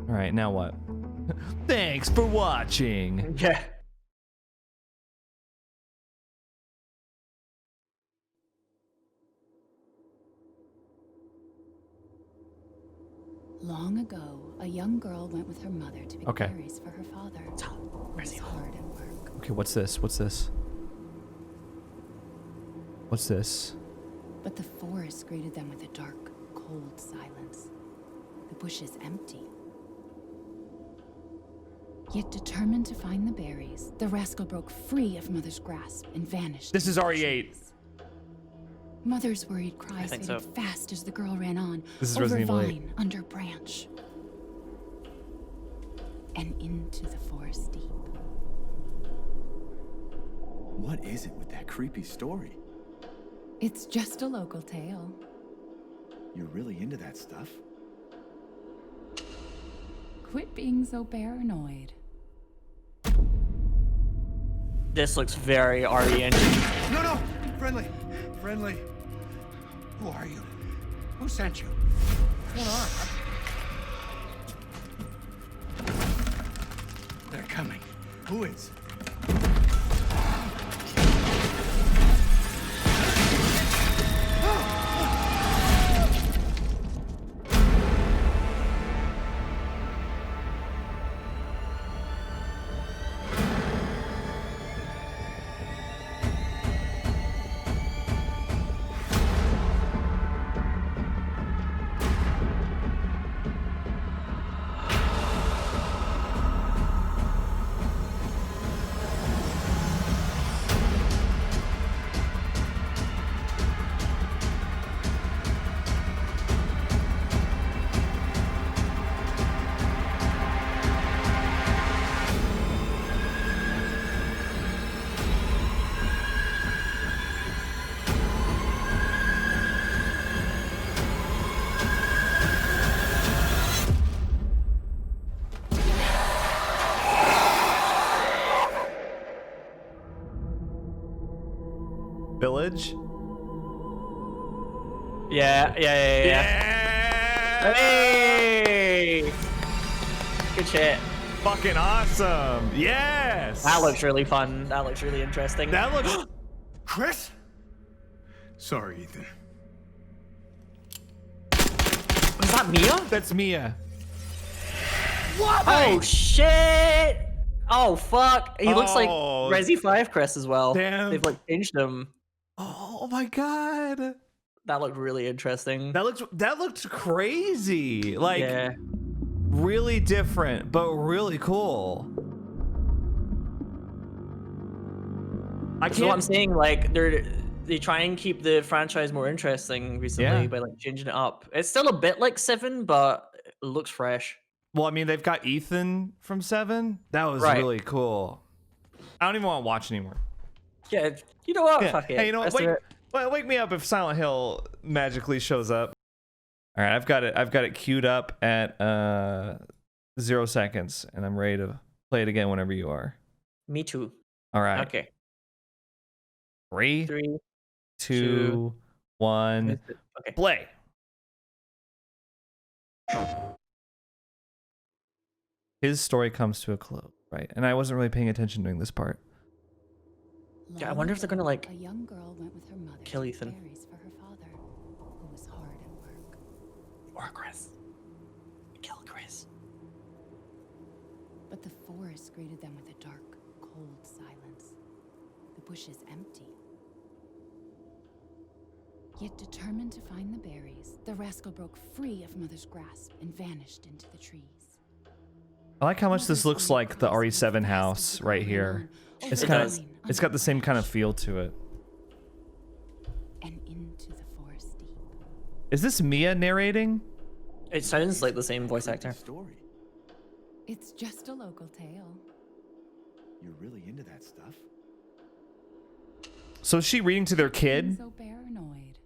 All right, now what? Thanks for watching. Yeah. Long ago, a young girl went with her mother to pick berries for her father. Where's It he? was hard at work. Okay, what's this? What's this? What's this? But the forest greeted them with a dark, cold silence. The bushes empty. Yet determined to find the berries, the rascal broke free of Mother's grasp and vanished. This is into the RE8. trees. Mother's worried cries think faded so. fast as the girl ran on, This is over Resident Evil 8. vine, under branch, and into the forest deep. What is it with that creepy story? It's just a local tale. You're really into that stuff? Quit being so paranoid. This looks very RE engine. No! Friendly! Friendly! Who are you? Who sent you? What's going on? They're coming. Who is? Village? Yeah. Hey! Good shit. Fucking awesome. Yes. That looks really fun. That looks really interesting. That looks. Chris? Sorry, Ethan. Was that Mia? That's Mia. What? Oh shit! Oh fuck! He looks like Oh. Resi 5 Chris as well. Damn. They've like changed him. Oh my god. That looked really interesting. That looked crazy. Like Yeah. really different, but really cool. That's what I'm saying. Like they try and keep the franchise more interesting recently by like changing it up. It's still a bit like 7, but it looks fresh. Well, I mean, they've got Ethan from 7. That was Right. really cool. I don't even want to watch anymore. Yeah, you know what? Yeah. Fuck it. Hey, you know what? Let's do Wake me up if Silent Hill magically shows up. All right, I've got it queued up at 0 seconds, and I'm ready to play it again whenever you are. Me too. All right. Okay. 3, 3, 2, 1, Okay. play. His story comes to a close, right? And I wasn't really paying attention during this part. Yeah, I wonder if they're gonna, like, a young girl went with her mother kill to pick Ethan. berries for her father, who was hard at work. Or Chris. Kill Chris. But the forest greeted them with a dark, cold silence. The bushes empty. Yet determined to find the berries, the rascal broke free of Mother's grasp and vanished into the trees. I like how much this looks like the RE7 house right here. It's It kind does. of, it's got the same kind of feel to it. And into the forest deep. Is this Mia narrating? It sounds like the same voice actor. Story. It's just a local tale. You're really into that stuff? So is she reading to their I'm kid? so paranoid.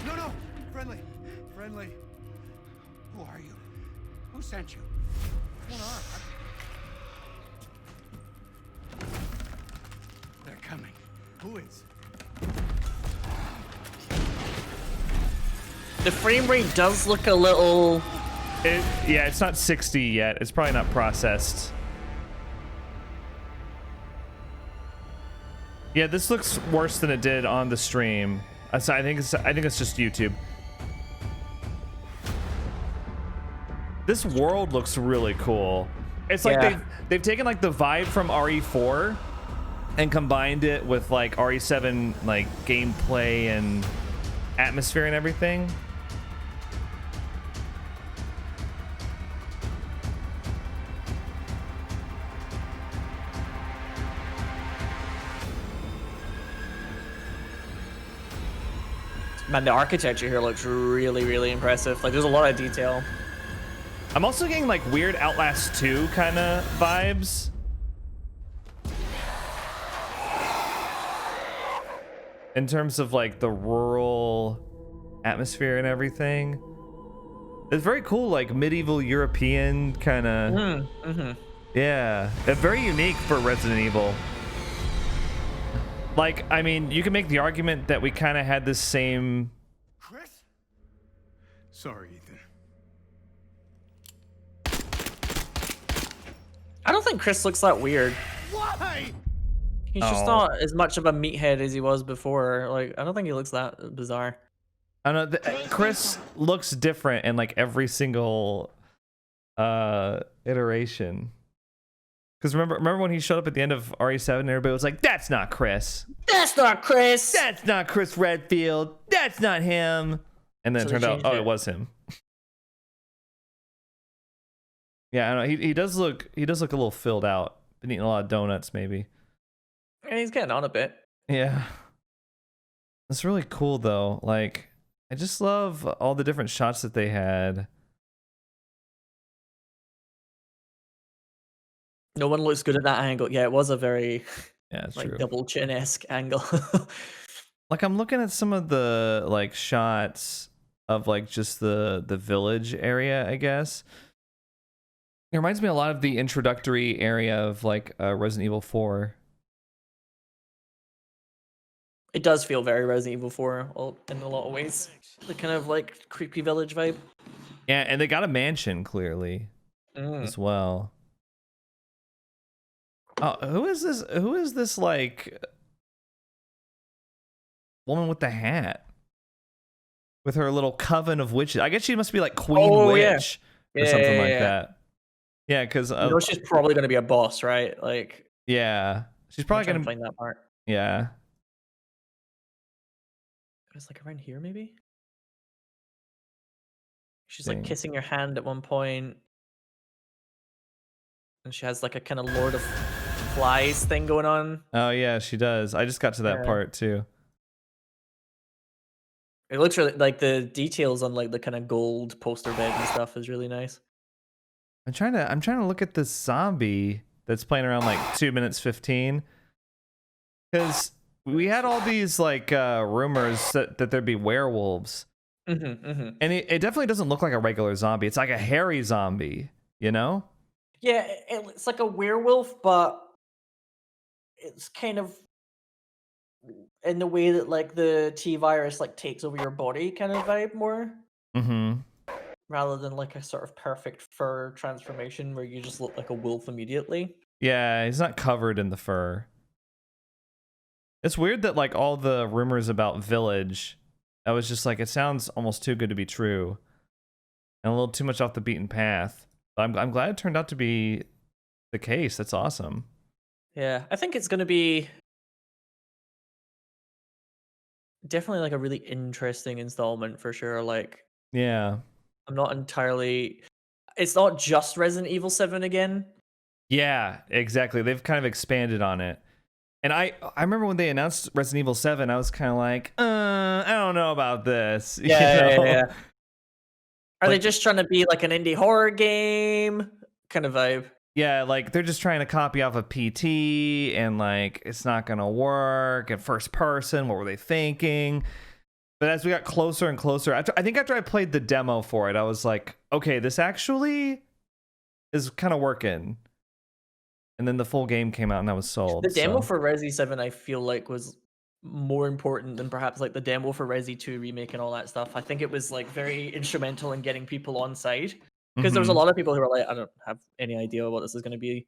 No! Friendly! Friendly! Who are you? Who sent you? What's going on? They're coming. Who is? The frame rate does look a little... Yeah, it's not 60 yet. It's probably not processed. Yeah, this looks worse than it did on the stream. I think it's just YouTube. This world looks really cool. It's like they've taken like the vibe from RE4 and combined it with like RE7 like gameplay and atmosphere and everything. Man, the architecture here looks really, really impressive. Like, there's a lot of detail. I'm also getting like weird Outlast 2 kind of vibes. In terms of like the rural atmosphere and everything. It's very cool, like medieval European kind of. Yeah, it's very unique for Resident Evil. Like, I mean, you can make the argument that we kind of had this same... Chris? Sorry, Ethan. I don't think Chris looks that weird. Why? He's just not as much of a meathead as he was before. Like, I don't think he looks that bizarre. I don't know. Chris looks different in like every single iteration. Because remember when he showed up at the end of RE7 and everybody was like, that's not Chris. That's not Chris. That's not Chris Redfield. That's not him. And then it turned out, oh, it was him. Yeah, I don't know. He does look a little filled out. Been eating a lot of donuts, maybe. And he's getting on a bit. Yeah. That's really cool though. Like, I just love all the different shots that they had. No one looks good at that angle. Yeah, it was a very True. double chin-esque angle. Like, I'm looking at some of the like shots of like just the village area, I guess. It reminds me a lot of the introductory area of like Resident Evil 4. It does feel very Resident Evil 4 in a lot of ways. The kind of like creepy village vibe. Yeah, and they got a mansion clearly as well. Oh, who is this? Who is this like woman with the hat? With her little coven of witches. I guess she must be like Queen Witch or something like that. Yeah, because you know she's probably gonna be a boss, right? Like, yeah, she's probably gonna find that part. Yeah. It's like around here, maybe. She's like kissing your hand at one point, and she has like a kind of Lord of Flies thing going on. Oh yeah, she does. I just got to that part too. It looks really like the details on like the kind of gold poster bed and stuff is really nice. I'm trying to look at this zombie that's playing around like 2 minutes 15, because we had all these like rumors that there'd be werewolves, and it definitely doesn't look like a regular zombie. It's like a hairy zombie, you know? Yeah, it's like a werewolf, but it's kind of in the way that like the T virus like takes over your body kind of vibe more. Rather than like a sort of perfect fur transformation where you just look like a wolf immediately. Yeah, he's not covered in the fur. It's weird that like all the rumors about Village, I was just like, it sounds almost too good to be true, and a little too much off the beaten path. But I'm glad it turned out to be the case. That's awesome. Yeah, I think it's going to be definitely like a really interesting installment for sure. Like, yeah, I'm not entirely. It's not just Resident Evil 7 again. Yeah, exactly. They've kind of expanded on it. And I remember when they announced Resident Evil 7, I was kind of like, I don't know about this. Yeah. Are they just trying to be like an indie horror game kind of vibe? Yeah, like they're just trying to copy off of PT, and like it's not gonna work. At first person, what were they thinking? But as we got closer and closer, I think after I played the demo for it, I was like, okay, this actually is kind of working. And then the full game came out and I was sold. The demo for Resi 7, I feel like, was more important than perhaps like the demo for Resi 2 remake and all that stuff. I think it was like very instrumental in getting people on side because there was a Mhm. lot of people who were like, I don't have any idea what this is going to be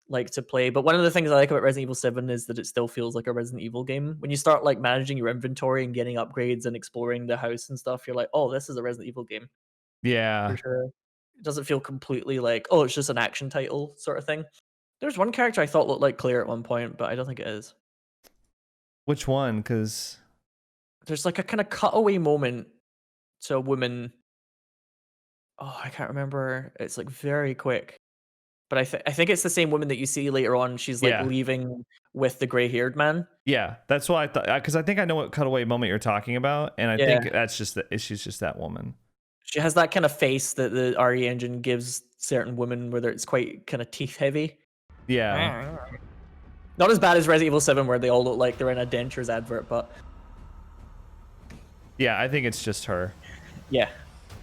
like to play. But one of the things I like about Resident Evil 7 is that it still feels like a Resident Evil game. When you start like managing your inventory and getting upgrades and exploring the house and stuff, you're like, oh, this is a Resident Evil game Yeah. for sure. It doesn't feel completely like, oh, it's just an action title sort of thing. There's one character I thought looked like Claire at one point, but I don't think it is. Which one? Because There's like a kind of cutaway moment to a woman. Oh, I can't remember. It's like very quick. But I think it's the same woman that you see later on. She's like Yeah. leaving with the gray-haired man. yeah, that's what I thought. Because I think I know what cutaway moment you're talking about, and I think Yeah. that's just that she's just that woman. She has that kind of face that the RE engine gives certain women, whether it's quite kind of teeth heavy. Yeah. Not as bad as Resident Evil 7, where they all look like they're in a dentures advert, but Yeah, I think it's just her. yeah,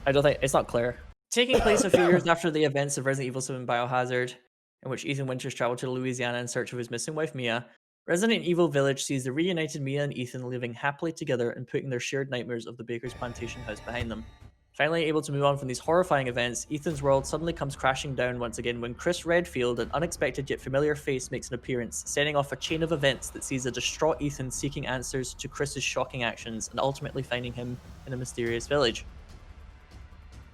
I don't think it's not Claire. Taking place a few years after the events of Resident Evil 7 Biohazard, in which Ethan Winters traveled to Louisiana in search of his missing wife Mia, Resident Evil Village sees the reunited Mia and Ethan living happily together and putting their shared nightmares of the Baker's plantation house behind them. Finally able to move on from these horrifying events, Ethan's world suddenly comes crashing down once again when Chris Redfield, an unexpected yet familiar face, makes an appearance, setting off a chain of events that sees a distraught Ethan seeking answers to Chris's shocking actions and ultimately finding him in a mysterious village.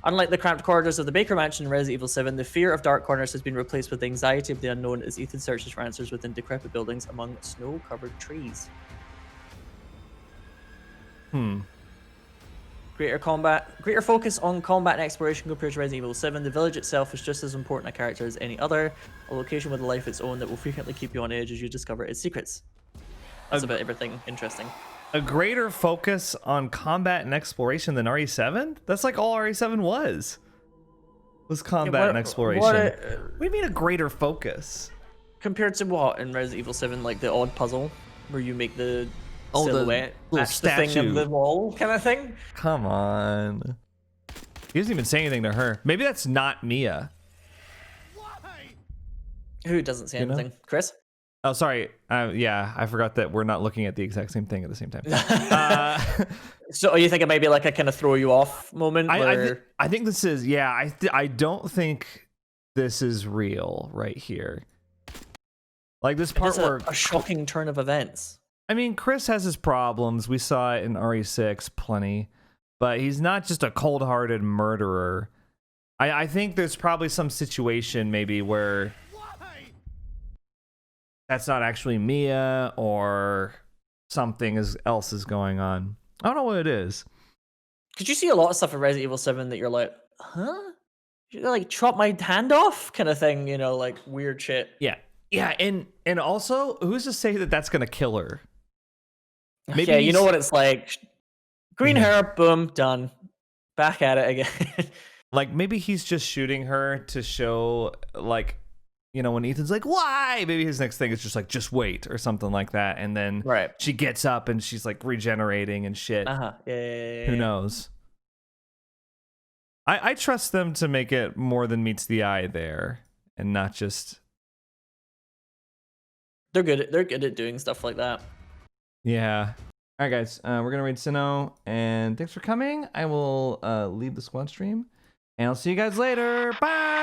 Unlike the cramped corridors of the Baker Mansion in Resident Evil 7, the fear of dark corners has been replaced with the anxiety of the unknown as Ethan searches for answers within decrepit buildings among snow-covered trees. Greater focus on combat and exploration compared to Resident Evil 7. The village itself is just as important a character as any other, a location with a life of its own that will frequently keep you on edge as you discover its secrets. That's about everything interesting. A greater focus on combat and exploration than RE7? That's like all RE7 was combat and exploration. What do you mean a greater focus? Compared to what in Resident Evil 7, like the odd puzzle where you make the Oh, the silhouette little match the thing statue. on the wall kind of thing? Come on. He doesn't even say anything to her. Maybe that's not Mia. Who doesn't say You know? anything? Chris? Oh, sorry. Yeah, I forgot that we're not looking at the exact same thing at the same time. So you think it might be like a kind of throw you off moment? I think this is, yeah, I don't think this is real right here. Like this part it's where a shocking turn of events. I mean, Chris has his problems. We saw it in RE6 plenty, but he's not just a cold-hearted murderer. I think there's probably some situation maybe where that's not actually Mia or something else is going on. I don't know what it is. Could you see a lot of stuff in Resident Evil 7 that you're like, huh? You like chop my hand off kind of thing, you know, like weird shit. Yeah. Yeah, and also, who's to say that that's going to kill her? Maybe yeah, you know what it's like. Green hair, boom, done. Back at it again. Like, maybe he's just shooting her to show, like, you know, when Ethan's like, why? Maybe his next thing is just like, just wait, or something like that. And then she gets up and she's like regenerating and shit. Yeah. Who knows? I trust them to make it more than meets the eye there, and not just. They're good at doing stuff like that. Yeah. All right, guys. We're gonna raid Sinnoh, and thanks for coming. I will leave the squad stream, and I'll see you guys later. Bye.